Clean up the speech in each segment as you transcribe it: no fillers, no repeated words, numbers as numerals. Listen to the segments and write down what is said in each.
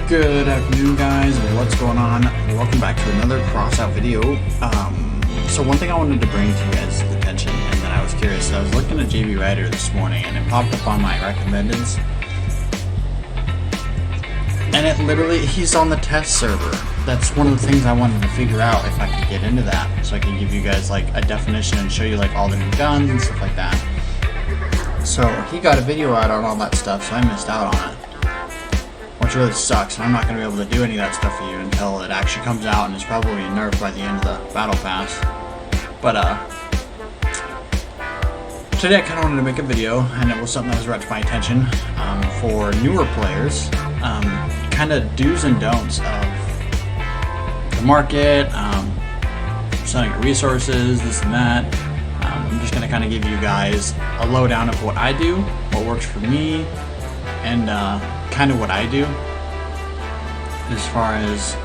Good afternoon, guys. What's going on? Welcome back to another Crossout video. So one thing I wanted to bring to you guys' attention, and then I was curious. I was looking at JB Ryder this morning, and it popped up on my recommendeds, and it literally, he's on the test server. That's one of the things I wanted to figure out, if I could get into that, so I could give you guys like a definition and show you like all the new guns and stuff like that. So he got a video out on all that stuff, so I missed out on it, which really sucks, and I'm not going to be able to do any of that stuff for you until it actually comes out, and it's probably nerfed by the end of the battle pass. But today I kind of wanted to make a video, and it was something that was brought to my attention for newer players, kind of do's and don'ts of the market, selling resources, this and that. I'm just going to kind of give you guys a lowdown of what I do, what works for me, and kind of what I do as far as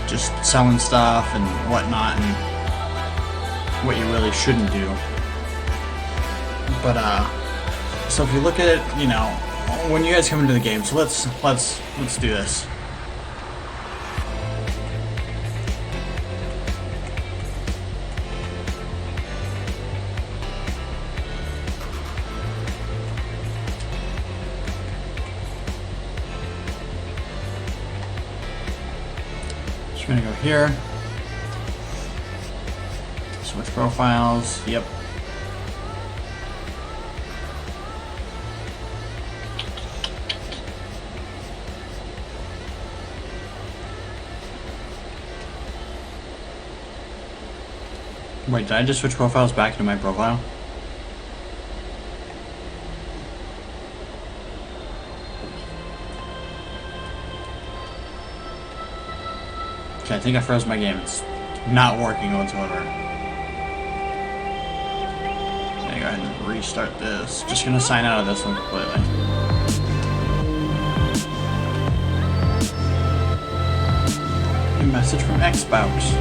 just selling stuff and whatnot, and what you really shouldn't do. But so if you look at it, you know, when you guys come into the game, so let's do this. Just gonna go here. Switch profiles. Yep. Wait, did I just switch profiles back into my profile? Okay, I think I froze my game. It's not working whatsoever. So I'm gonna go ahead and restart this. Just gonna sign out of this one completely. A message from Xbox.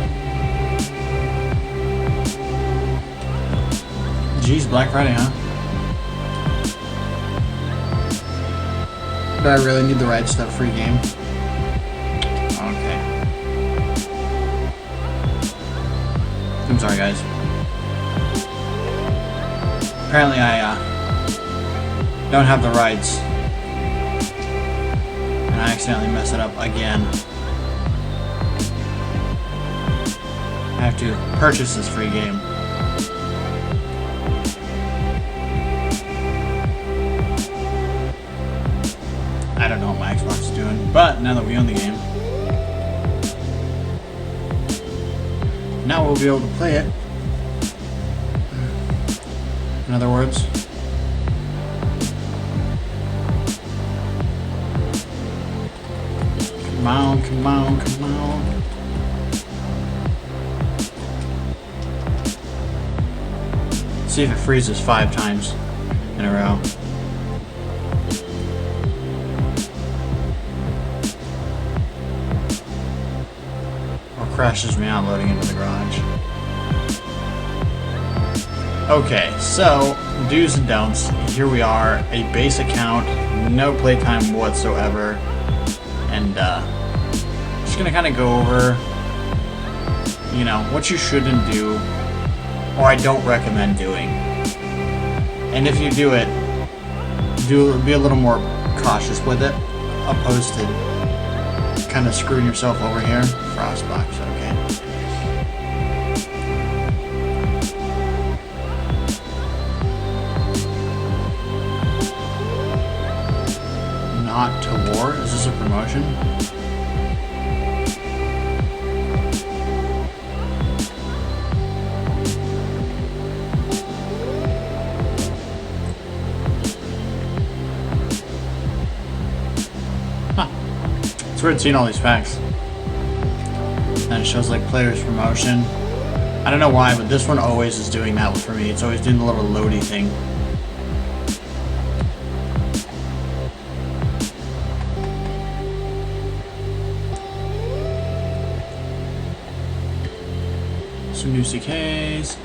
Geez, Black Friday, huh? Do I really need the right stuff free game? Okay. I'm sorry, guys. Apparently I don't have the rights, and I accidentally messed it up again. I have to purchase this free game. I don't know what my Xbox is doing, but now that we own the game, now we'll be able to play it. In other words, come on, come on, come on. See if it freezes 5 times in a row. Crashes me out loading into the garage. Okay, so do's and don'ts. Here we are, a base account, no playtime whatsoever, and just gonna kind of go over, you know, what you shouldn't do, or I don't recommend doing. And if you do it, be a little more cautious with it, opposed to kind of screwing yourself over here. Frostbox, okay. Not to war? Is this a promotion? Huh. It's weird seeing all these packs. And it shows like players promotion. I don't know why, but this one always is doing that for me. It's always doing the little loady thing. Some new CKs.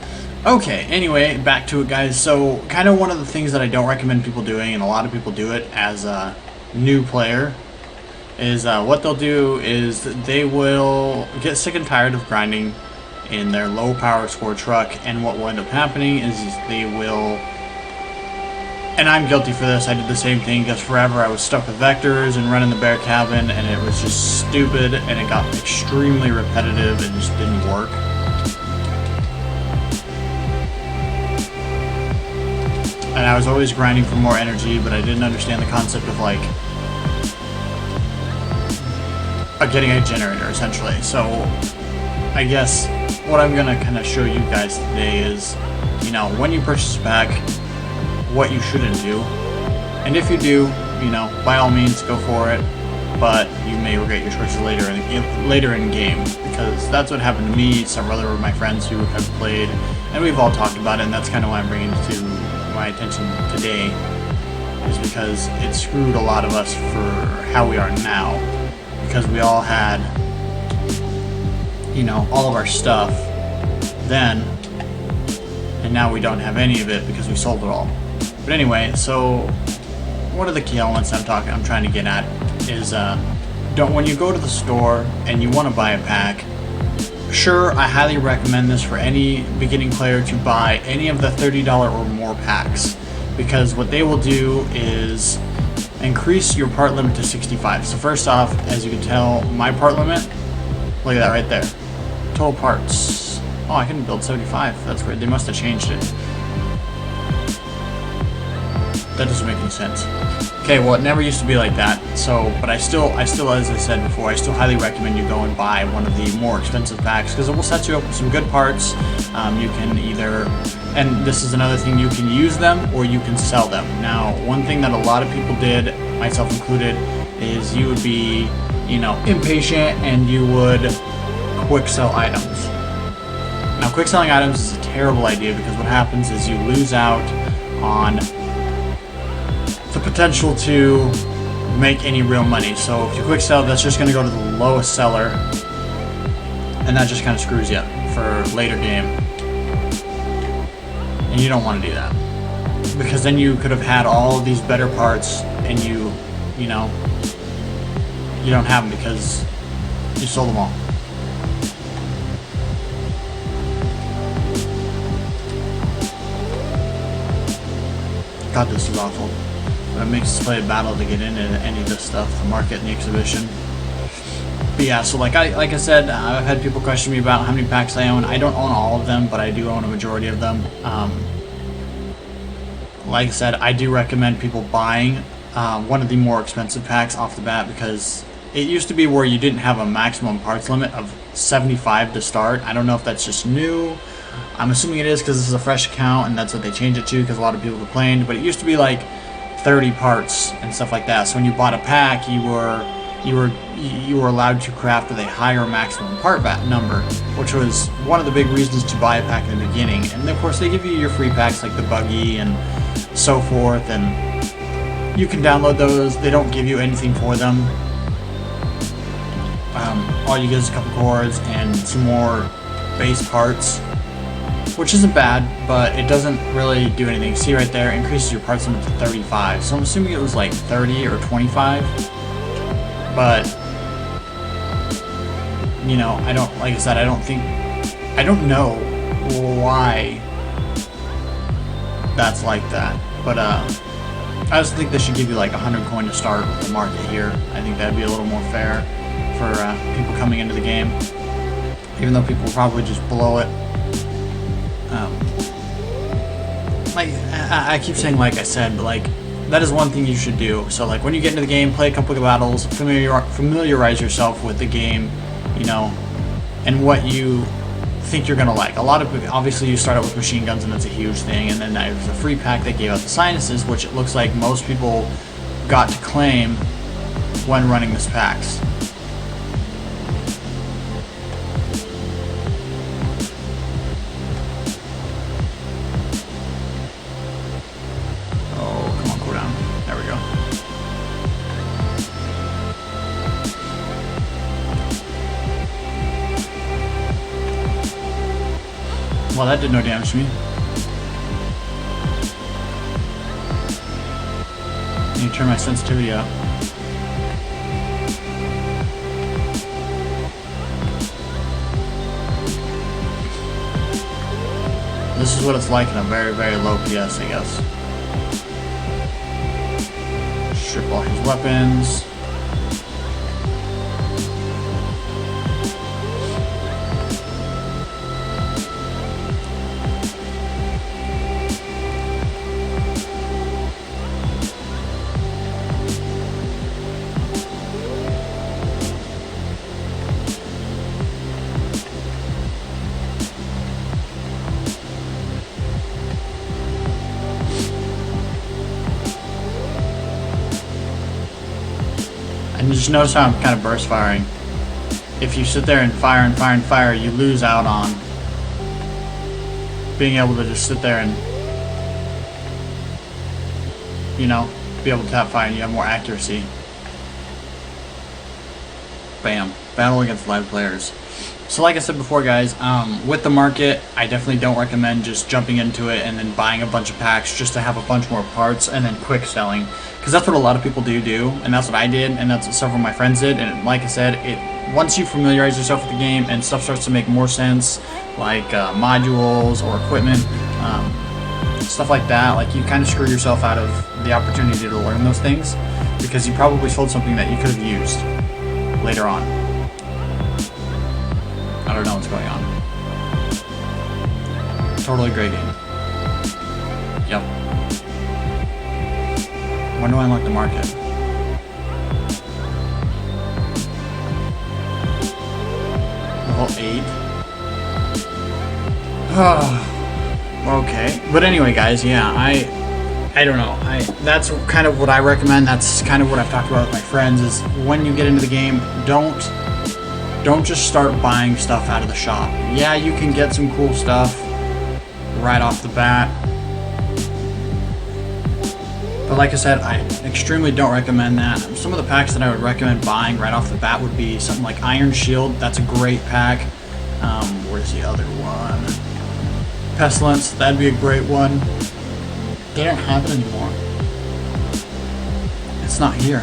Okay, anyway, back to it, guys. So, kind of one of the things that I don't recommend people doing, and a lot of people do it as a new player, is what they'll do is they will get sick and tired of grinding in their low power score truck, and what will end up happening is they will, and I'm guilty for this, I did the same thing because forever I was stuck with vectors and running the bear cabin, and it was just stupid, and it got extremely repetitive and just didn't work. And I was always grinding for more energy, but I didn't understand the concept of like getting a generator essentially. So I guess what I'm gonna kind of show you guys today is, you know, when you purchase a pack, what you shouldn't do, and if you do, you know, by all means go for it, but you may regret your choices later in game, because that's what happened to me, several other of my friends who have played, and we've all talked about it, and that's kind of why I'm bringing it to my attention today, is because it screwed a lot of us for how we are now, because we all had, you know, all of our stuff then, and now we don't have any of it because we sold it all. But anyway, so one of the key elements I'm trying to get at is when you go to the store and you want to buy a pack, sure, I highly recommend this for any beginning player to buy any of the $30 or more packs, because what they will do is increase your part limit to 65. So first off, as you can tell, my part limit, look at that right there, total parts. Oh, I couldn't build 75. That's weird. They must have changed it. That doesn't make any sense. Okay, well, it never used to be like that. So, but I still, as I said before, I still highly recommend you go and buy one of the more expensive packs, because it will set you up with some good parts. You can either, and this is another thing, you can use them or you can sell them. Now, one thing that a lot of people did, myself included, is you would be, you know, impatient and you would quick sell items. Now, quick selling items is a terrible idea, because what happens is you lose out on the potential to make any real money. So if you quick sell, that's just going to go to the lowest seller, and that just kind of screws you up for later game. And you don't want to do that, because then you could have had all of these better parts, and you know, you don't have them because you sold them all. God, this is awful. But it makes us play a battle to get into any of this stuff, the market and the exhibition. But yeah, so like I said, I've had people question me about how many packs I own. I don't own all of them, but I do own a majority of them. Like I said, I do recommend people buying one of the more expensive packs off the bat, because it used to be where you didn't have a maximum parts limit of 75 to start. I don't know if that's just new. I'm assuming it is, because this is a fresh account and that's what they changed it to, because a lot of people complained. But it used to be like 30 parts and stuff like that. So when you bought a pack, you were allowed to craft with a higher maximum part number, which was one of the big reasons to buy a pack in the beginning. And of course, they give you your free packs like the buggy and so forth, and you can download those. They don't give you anything for them. All you get is a couple cords and some more base parts, which isn't bad, but it doesn't really do anything. See right there, increases your parts limit to 35. So I'm assuming it was like 30 or 25. But, you know, I don't, like I said, I don't know why that's like that. But I just think they should give you like 100 coin to start with the market here. I think that'd be a little more fair for people coming into the game, even though people will probably just blow it. Like I keep saying, like I said, but like that is one thing you should do. So like when you get into the game, play a couple of battles, familiarize yourself with the game, you know, and what you think you're gonna like. A lot of, obviously you start out with machine guns, and that's a huge thing, and then there's a free pack that gave out the sinuses, which it looks like most people got to claim when running this packs. Well, that did no damage to me. I need to turn my sensitivity up. this is what it's like in a very, very low PS, I guess. Strip all his weapons. And just notice how I'm kind of burst firing. If you sit there and fire and fire and fire, you lose out on being able to just sit there and, you know, be able to tap fire and you have more accuracy. Bam. Battle against live players. So like I said before, guys, with the market, I definitely don't recommend just jumping into it and then buying a bunch of packs just to have a bunch more parts and then quick selling. Because that's what a lot of people do, and that's what I did, and that's what several of my friends did. And like I said, once you familiarize yourself with the game and stuff starts to make more sense, like modules or equipment, stuff like that, like you kind of screw yourself out of the opportunity to learn those things because you probably sold something that you could have used later on. I don't know what's going on. Totally great game. Yep. When do I unlock the market? Level 8. Okay. But anyway, guys, yeah, I don't know. That's kind of what I recommend. That's kind of what I've talked about with my friends is when you get into the game, don't just start buying stuff out of the shop. Yeah, you can get some cool stuff right off the bat. But like I said, I extremely don't recommend that. Some of the packs that I would recommend buying right off the bat would be something like Iron Shield. That's a great pack. Where's the other one? Pestilence. That'd be a great one. They don't have it anymore. It's not here.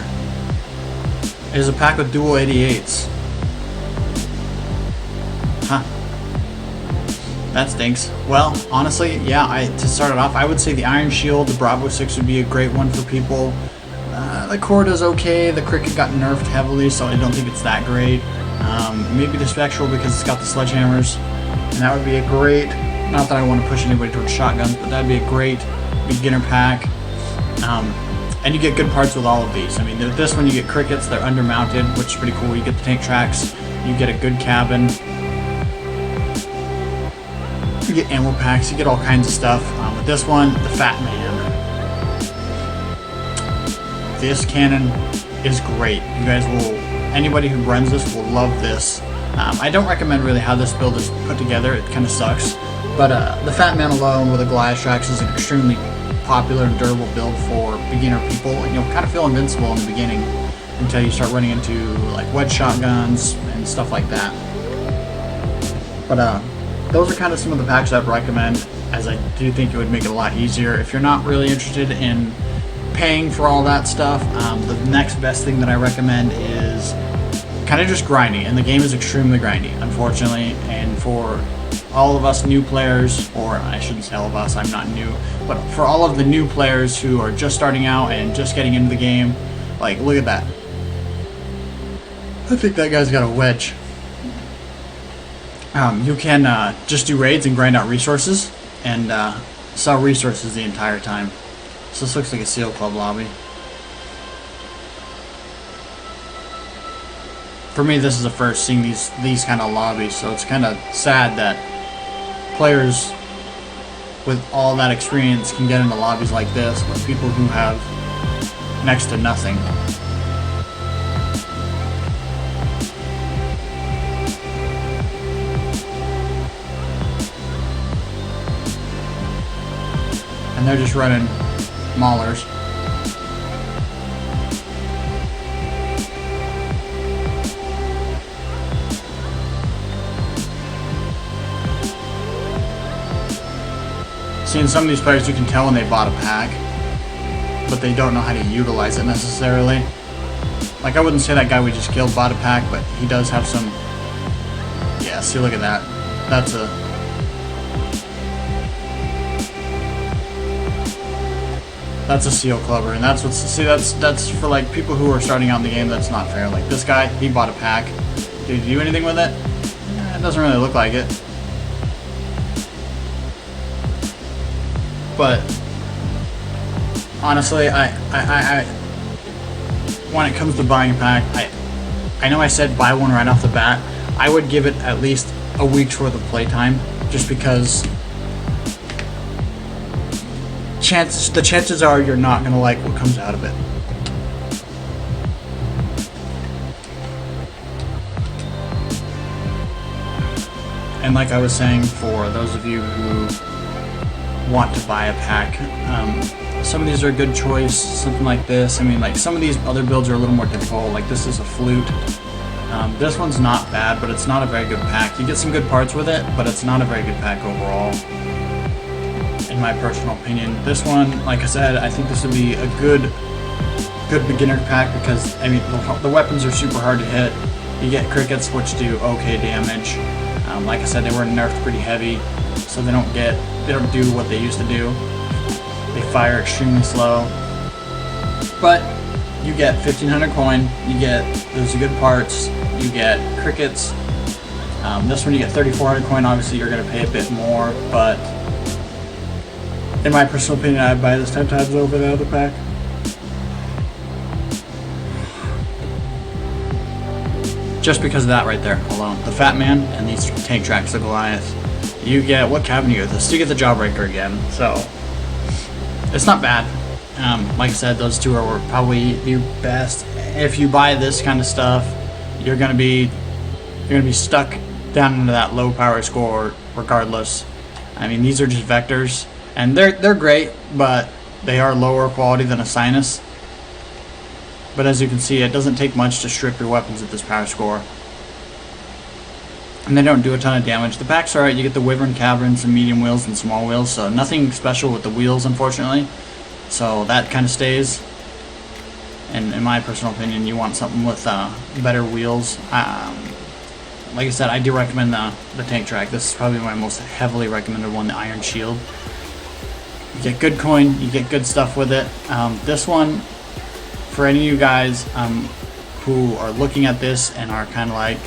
There's a pack with dual 88s. Huh. That stinks. Well, honestly, yeah, to start it off, I would say the Iron Shield, the Bravo 6 would be a great one for people. The Corda's okay, the Cricket got nerfed heavily, so I don't think it's that great. Maybe the Spectral because it's got the sledgehammers, and that would be a great, not that I want to push anybody towards shotguns, but that'd be a great beginner pack. And you get good parts with all of these. I mean, this one you get Crickets, they're undermounted, which is pretty cool. You get the tank tracks, you get a good cabin. You get ammo packs, you get all kinds of stuff. With this one, the Fat Man. This cannon is great. You guys will, anybody who runs this will love this. I don't recommend really how this build is put together, it kind of sucks. But the Fat Man alone with the Goliath tracks is an extremely popular and durable build for beginner people. And you'll kind of feel invincible in the beginning until you start running into like wedge shotguns and stuff like that. But those are kind of some of the packs I'd recommend, as I do think it would make it a lot easier. If you're not really interested in paying for all that stuff, the next best thing that I recommend is kind of just grinding, and the game is extremely grindy, unfortunately, and for all of us new players, or I shouldn't say all of us, I'm not new, but for all of the new players who are just starting out and just getting into the game, like, look at that. I think that guy's got a wedge. You can just do raids and grind out resources and sell resources the entire time. So this looks like a SEAL Club lobby. For me, this is the first seeing these kind of lobbies, so it's kind of sad that players with all that experience can get into lobbies like this, but people who have next to nothing. And they're just running maulers. See, in some of these players you can tell when they bought a pack, but they don't know how to utilize it necessarily. Like, I wouldn't say that guy we just killed bought a pack, but he does have some... Yeah, see, look at that. That's a That's a seal clubber, and that's what's, see, that's for like people who are starting out in the game. That's not fair. Like this guy, he bought a pack. Did he do anything with it? It doesn't really look like it. But honestly, I when it comes to buying a pack, I know I said buy one right off the bat. I would give it at least a week's worth of playtime, just because the chances are you're not gonna like what comes out of it. And like I was saying, for those of you who want to buy a pack, some of these are a good choice. Something like this. I mean, like some of these other builds are a little more difficult. Like this is a flute. This one's not bad, but it's not a very good pack. You get some good parts with it, but it's not a very good pack overall, in my personal opinion. This one, like I said, I think this would be a good beginner pack, because I mean the weapons are super hard to hit. You get crickets, which do okay damage. Like I said, they were nerfed pretty heavy, so they don't do what they used to do. They fire extremely slow, but you get 1,500 coin. You get those good parts. You get crickets. This one you get 3,400 coin. Obviously, you're gonna pay a bit more, but in my personal opinion, I'd buy this 10 times over the other pack. Just because of that right there alone. The Fat Man and these tank tracks, the Goliath. You get, what cabin you get this? You get the Jawbreaker again, so it's not bad. Like I said, those two are probably your best. If you buy this kind of stuff, you're gonna be stuck down into that low power score regardless. I mean, these are just vectors, and they're great, but they are lower quality than a Sinus. But as you can see, it doesn't take much to strip your weapons at this power score. And they don't do a ton of damage. The packs are alright. You get the Wyvern Caverns, some medium wheels and small wheels, so nothing special with the wheels, unfortunately. So that kind of stays. And in my personal opinion, you want something with better wheels. Like I said, I do recommend the tank track. This is probably my most heavily recommended one, the Iron Shield. You get good coin, you get good stuff with it. This one, for any of you guys who are looking at this and are kind of like,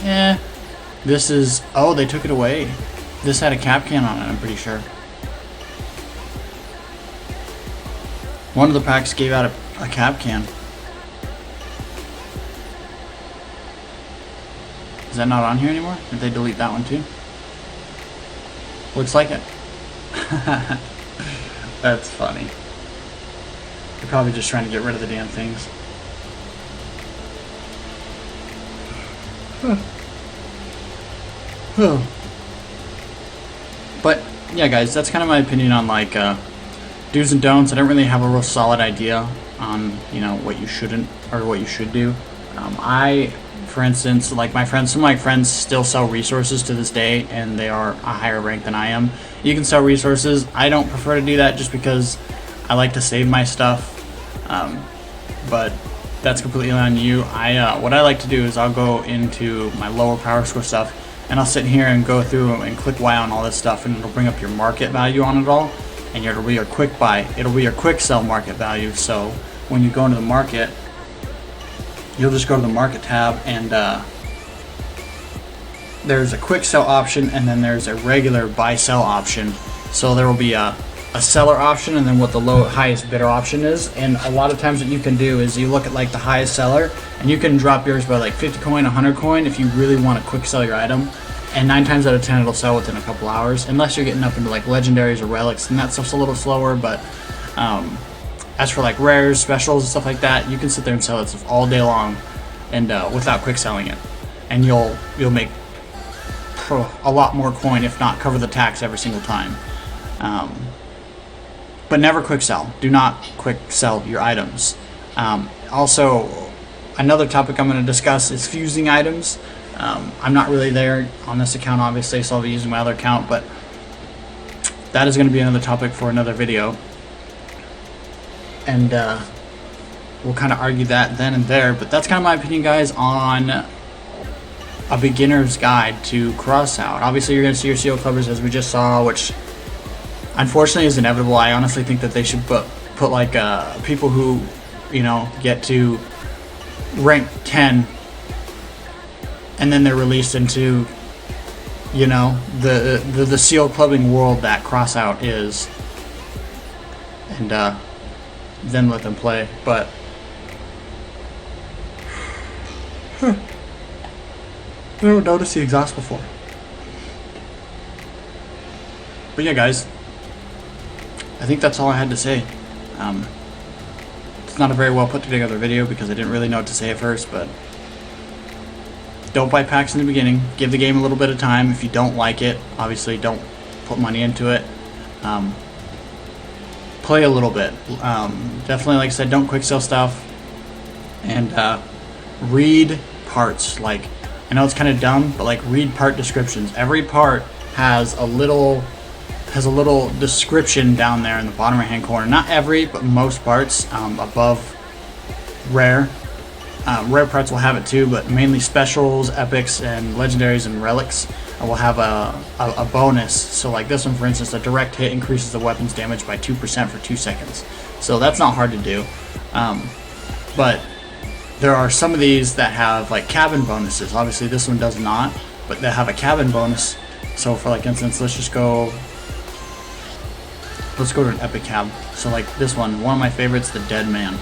this is, oh, they took it away. This had a cap can on it, I'm pretty sure. One of the packs gave out a cap can. Is that not on here anymore? Did they delete that one too? Looks like it. That's funny. They're probably just trying to get rid of the damn things. But yeah, guys, that's kind of my opinion on like do's and don'ts. I don't really have a real solid idea on, you know, what you shouldn't or what you should do. For instance, like some of my friends still sell resources to this day, and they are a higher rank than I am. You can sell resources. I don't prefer to do that just because I like to save my stuff. But that's completely on you. What I like to do is I'll go into my lower power score stuff, and I'll sit here and go through and click Y on all this stuff, and it'll bring up your market value on it all, and it'll be your quick buy. It'll be your quick sell market value. So when you go into the market, you'll just go to the market tab, and there's a quick sell option, and then there's a regular buy sell option. So there will be a seller option, and then what the highest bidder option is. And a lot of times what you can do is you look at like the highest seller, and you can drop yours by like 50 coin, 100 coin if you really want to quick sell your item. And 9 times out of 10 it'll sell within a couple hours, unless you're getting up into like legendaries or relics, and that stuff's a little slower. But as for like rares, specials, and stuff like that, you can sit there and sell it stuff all day long, and without quick selling it, and you'll make a lot more coin, if not cover the tax every single time. But never quick sell. Do not quick sell your items. Also, another topic I'm going to discuss is fusing items. I'm not really there on this account, obviously, so I'll be using my other account, but that is going to be another topic for another video. And we'll kind of argue that then and there. But that's kind of my opinion, guys, on a beginner's guide to Crossout. Obviously, you're going to see your seal covers as we just saw, which unfortunately is inevitable. I honestly think that they should put like people who, you know, get to rank 10 and then they're released into, you know, the seal clubbing world that Crossout is, and then let them play. But I never noticed the exhaust before. But yeah, guys, I think that's all I had to say. It's not a very well put together video because I didn't really know what to say at first, but don't buy packs in the beginning. Give the game a little bit of time. If you don't like it, obviously don't put money into it. Play a little bit. Definitely, like I said, don't quick sell stuff. And read parts. Like, I know it's kind of dumb, but like, read part descriptions. Every part has a little description down there in the bottom right hand corner. Not every, but most parts above rare. Rare parts will have it too, but mainly specials, epics, and legendaries and relics will have a bonus. So like this one, for instance, a direct hit increases the weapon's damage by 2% for 2 seconds. So that's not hard to do. But there are some of these that have like cabin bonuses. Obviously this one does not, but they have a cabin bonus. So for like instance, let's go to an epic cab. So like this one of my favorites, the Dead Man.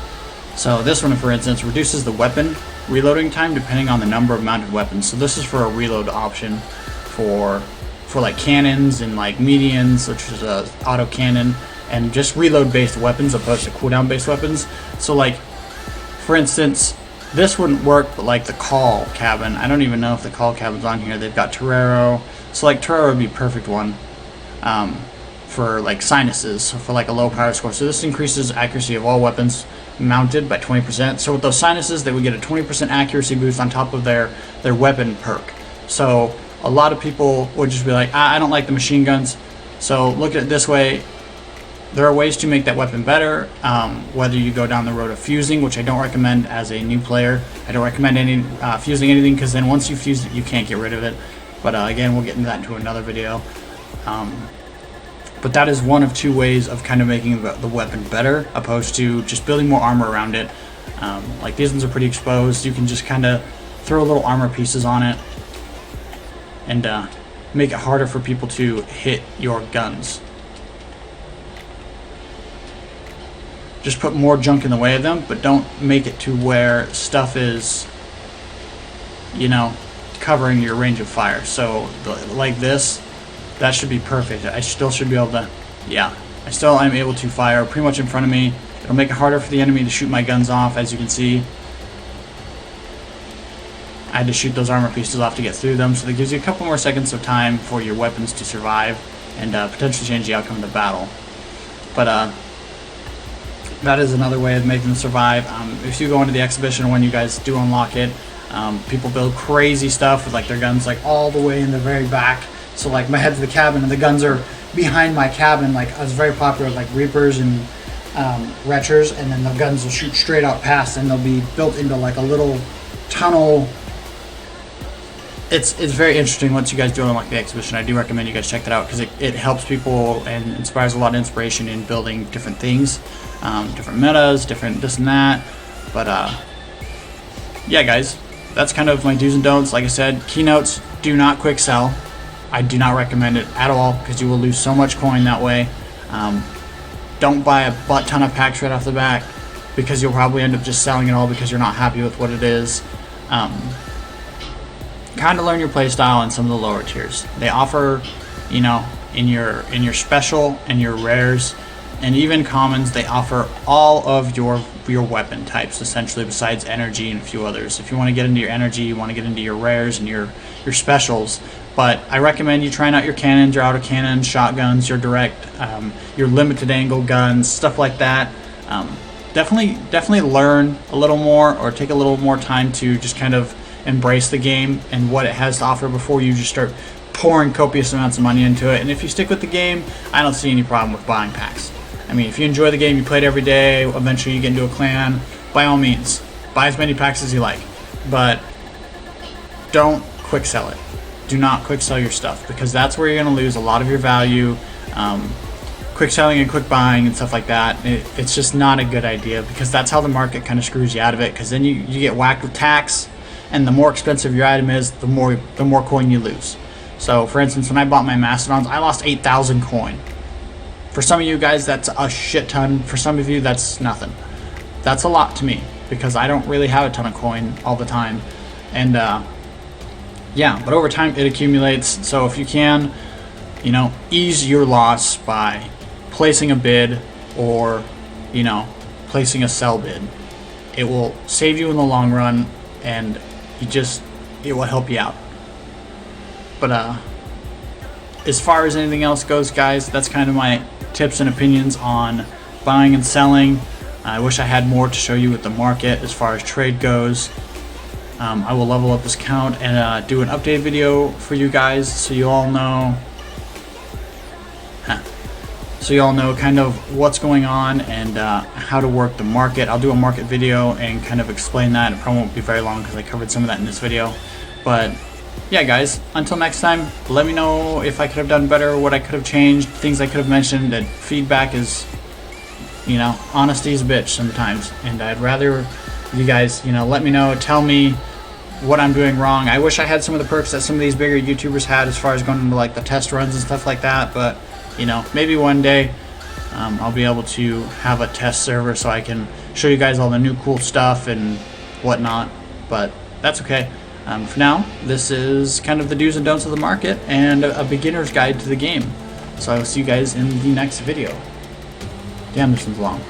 So this one, for instance, reduces the weapon reloading time depending on the number of mounted weapons. So this is for a reload option for like cannons and like medians, which is a auto cannon, and just reload based weapons opposed to cooldown based weapons. So like, for instance, this wouldn't work, but like the Call cabin, I don't even know if the Call cabin's on here. They've got Torero. So like Torero would be a perfect one for like sinuses, so for like a low power score. So this increases accuracy of all weapons mounted by 20%. So with those sinuses, they would get a 20% accuracy boost on top of their weapon perk. So a lot of people would just be like, I don't like the machine guns. So look at it this way. There are ways to make that weapon better, whether you go down the road of fusing, which I don't recommend as a new player. I don't recommend fusing anything, because then once you fuse it, you can't get rid of it. But again, we'll get into that into another video. But that is one of two ways of kind of making the weapon better, opposed to just building more armor around it. Like these ones are pretty exposed. You can just kind of throw little armor pieces on it and make it harder for people to hit your guns. Just put more junk in the way of them, but don't make it to where stuff is, you know, covering your range of fire. So like this, that should be perfect. I still should be able to, yeah, I still am able to fire pretty much in front of me. It'll make it harder for the enemy to shoot my guns off, as you can see. I had to shoot those armor pieces off to get through them, so that gives you a couple more seconds of time for your weapons to survive and potentially change the outcome of the battle. But that is another way of making them survive. If you go into the exhibition when you guys do unlock it, people build crazy stuff with like their guns like all the way in the very back. So like my head's the cabin and the guns are behind my cabin. Like I was very popular with like Reapers and Retchers, and then the guns will shoot straight out past, and they'll be built into like a little tunnel. It's very interesting once you guys do unlock the exhibition. I do recommend you guys check that out, because it helps people and inspires a lot of inspiration in building different things, different metas, different this and that. But yeah, guys, that's kind of my do's and don'ts. Like I said, keynotes, do not quick sell. I do not recommend it at all, because you will lose so much coin that way. Don't buy a butt ton of packs right off the bat, because you'll probably end up just selling it all because you're not happy with what it is. Kind of learn your playstyle in some of the lower tiers. They offer, you know, in your special and your rares and even commons, they offer all of your weapon types essentially, besides energy and a few others. If you want to get into your energy, you want to get into your rares and your specials. But I recommend you trying out your cannons, your auto cannons, shotguns, your direct, your limited angle guns, stuff like that. Definitely learn a little more, or take a little more time to just kind of embrace the game and what it has to offer before you just start pouring copious amounts of money into it. And if you stick with the game, I don't see any problem with buying packs. I mean, if you enjoy the game, you play it every day, eventually you get into a clan, by all means, buy as many packs as you like. But don't quick sell it. Do not quick sell your stuff, because that's where you're going to lose a lot of your value. quick selling and quick buying and stuff like that. It's just not a good idea, because that's how the market kind of screws you out of it, because then you get whacked with tax, and the more expensive your item is, the more coin you lose. So for instance, when I bought my Mastodons, I lost 8,000 coin. For some of you guys, that's a shit ton. For some of you, that's nothing. That's a lot to me, because I don't really have a ton of coin all the time. And yeah, but over time it accumulates. So if you can, you know, ease your loss by placing a bid, or, you know, placing a sell bid. It will save you in the long run, and it will help you out. But as far as anything else goes, guys, that's kind of my tips and opinions on buying and selling. I wish I had more to show you with the market as far as trade goes. I will level up this account and do an update video for you guys, so you all know kind of what's going on and how to work the market. I'll do a market video and kind of explain that. It probably won't be very long, because I covered some of that in this video. But yeah, guys, until next time, let me know if I could have done better, what I could have changed, things I could have mentioned. That feedback is, you know, honesty's a bitch sometimes, and I'd rather you guys, you know, let me know, tell me what I'm doing wrong. I wish I had some of the perks that some of these bigger YouTubers had, as far as going into like the test runs and stuff like that, but you know, maybe one day I'll be able to have a test server so I can show you guys all the new cool stuff and whatnot, but that's okay. For now, this is kind of the do's and don'ts of the market and a beginner's guide to the game. So I will see you guys in the next video. Damn, this one's long.